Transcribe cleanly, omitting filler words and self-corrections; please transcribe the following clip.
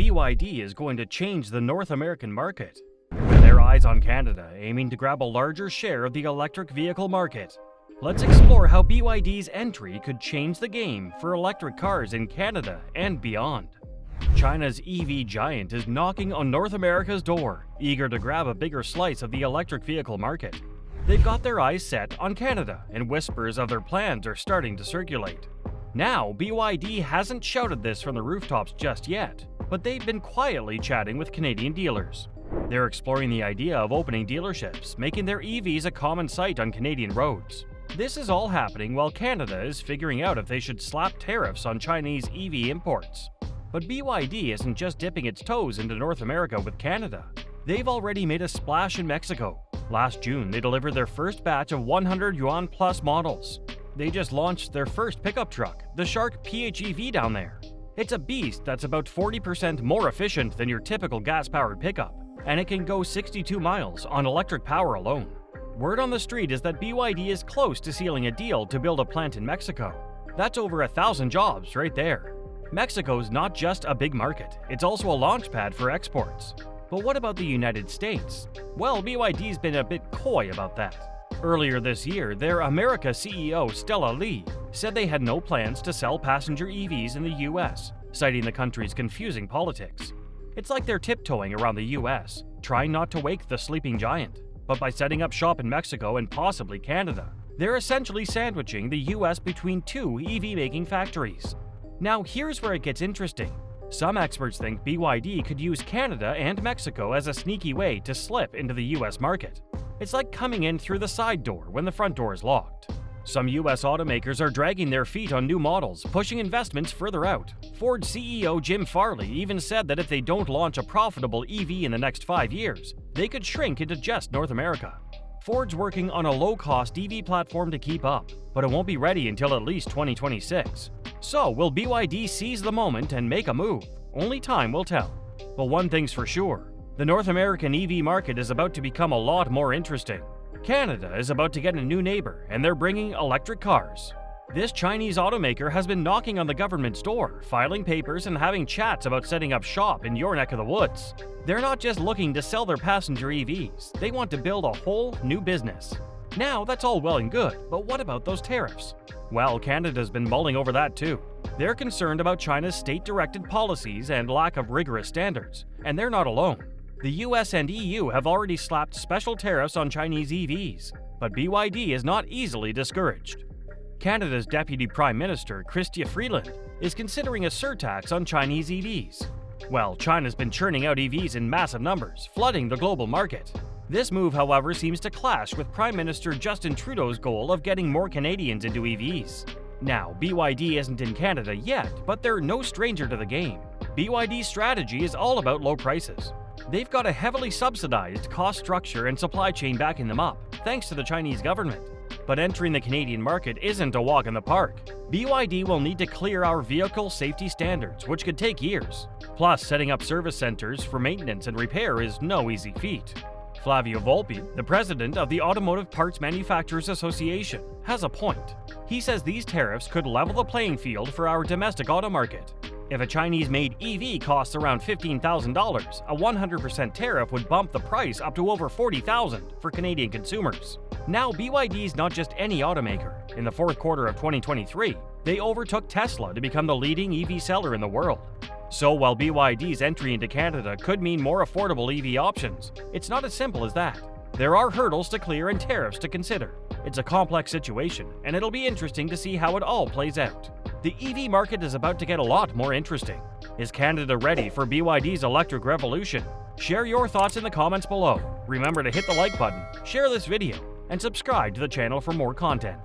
BYD is going to change the North American market, with their eyes on Canada aiming to grab a larger share of the electric vehicle market. Let's explore how BYD's entry could change the game for electric cars in Canada and beyond. China's EV giant is knocking on North America's door, eager to grab a bigger slice of the electric vehicle market. They've got their eyes set on Canada, and whispers of their plans are starting to circulate. Now, BYD hasn't shouted this from the rooftops just yet, but they've been quietly chatting with Canadian dealers. They're exploring the idea of opening dealerships, making their EVs a common sight on Canadian roads. This is all happening while Canada is figuring out if they should slap tariffs on Chinese EV imports. But BYD isn't just dipping its toes into North America with Canada. They've already made a splash in Mexico. Last June, they delivered their first batch of 100 yuan plus models. They just launched their first pickup truck, the SHOCKS PHEV down there. It's a beast that's about 40% more efficient than your typical gas-powered pickup, and it can go 62 miles on electric power alone. Word on the street is that BYD is close to sealing a deal to build a plant in Mexico. That's over 1,000 jobs right there. Mexico's not just a big market, it's also a launch pad for exports. But what about the United States? Well, BYD's been a bit coy about that. Earlier this year, their America CEO Stella Lee said they had no plans to sell passenger EVs in the US, citing the country's confusing politics. It's like they're tiptoeing around the US, trying not to wake the sleeping giant. But by setting up shop in Mexico and possibly Canada, they're essentially sandwiching the US between two EV-making factories. Now here's where it gets interesting. Some experts think BYD could use Canada and Mexico as a sneaky way to slip into the US market. It's like coming in through the side door when the front door is locked. Some US automakers are dragging their feet on new models, pushing investments further out. Ford CEO Jim Farley even said that if they don't launch a profitable EV in the next 5 years, they could shrink into just North America. Ford's working on a low-cost EV platform to keep up, but it won't be ready until at least 2026. So, will BYD seize the moment and make a move? Only time will tell. But one thing's for sure, the North American EV market is about to become a lot more interesting. Canada is about to get a new neighbor, and they're bringing electric cars. This Chinese automaker has been knocking on the government's door, filing papers and having chats about setting up shop in your neck of the woods. They're not just looking to sell their passenger EVs, they want to build a whole new business. Now, that's all well and good, but what about those tariffs? Well, Canada's been mulling over that too. They're concerned about China's state-directed policies and lack of rigorous standards, and they're not alone. The US and EU have already slapped special tariffs on Chinese EVs, but BYD is not easily discouraged. Canada's Deputy Prime Minister, Chrystia Freeland, is considering a surtax on Chinese EVs. Well, China's been churning out EVs in massive numbers, flooding the global market. This move, however, seems to clash with Prime Minister Justin Trudeau's goal of getting more Canadians into EVs. Now, BYD isn't in Canada yet, but they're no stranger to the game. BYD's strategy is all about low prices. They've got a heavily subsidized cost structure and supply chain backing them up, thanks to the Chinese government. But entering the Canadian market isn't a walk in the park. BYD will need to clear our vehicle safety standards, which could take years. Plus, setting up service centers for maintenance and repair is no easy feat. Flavio Volpi, the president of the Automotive Parts Manufacturers Association, has a point. He says these tariffs could level the playing field for our domestic auto market. If a Chinese-made EV costs around $15,000, a 100% tariff would bump the price up to over $40,000 for Canadian consumers. Now, BYD's not just any automaker. In the fourth quarter of 2023, they overtook Tesla to become the leading EV seller in the world. So while BYD's entry into Canada could mean more affordable EV options, it's not as simple as that. There are hurdles to clear and tariffs to consider. It's a complex situation, and it'll be interesting to see how it all plays out. The EV market is about to get a lot more interesting. Is Canada ready for BYD's electric revolution? Share your thoughts in the comments below. Remember to hit the like button, share this video, and subscribe to the channel for more content.